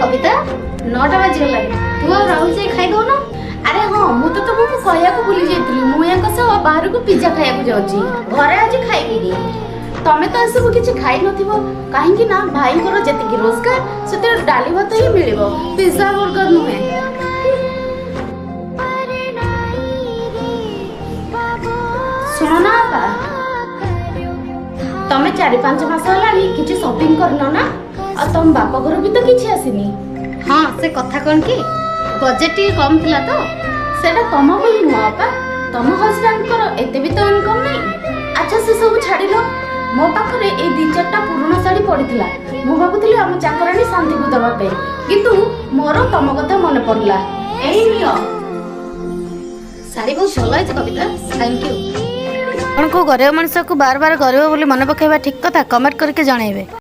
कविता 9टा बाजिगला तू आ राहुल से खाई दो ना। अरे हाँ मु तो तुमको कहया को भूली जाइतली मु या कस बाहर को पिज्जा खाया को जाउची घरे आज खाइबी तमे तो सब किछि खाइ नथिबो काहेकि ना भाई को जति रोजगार सेते डाली भात ही मिलिबो पिज्जा बर्गर नुहे। सुनो ना आपा तमे 4-5 मास हलानी किछि शॉपिंग करनो ना आ तुम बापा घर भी तो किछि आसीनी। हाँ से कथा कौन कि बजेट टी कम थिला तो सेटा तम बोली नुआ आपा तम हस्बैंड करो एते भी तो इनकम नहीं। अच्छा से सब छाड़िलो मो पाखरे ए 2-4टा पुराना साड़ी पड़ीथिला मु भाबुथिली हम चाकरानी शांति को दबा पे किंतु मोर तम कथा मन पड़ला एई नियो साड़ी बहुत भल है कविता थैंक यू। आपको गरीब मनुष्य को बार बार गरीब बोली मन पकेबा ठीक कथा कमेंट करके जणाइबे।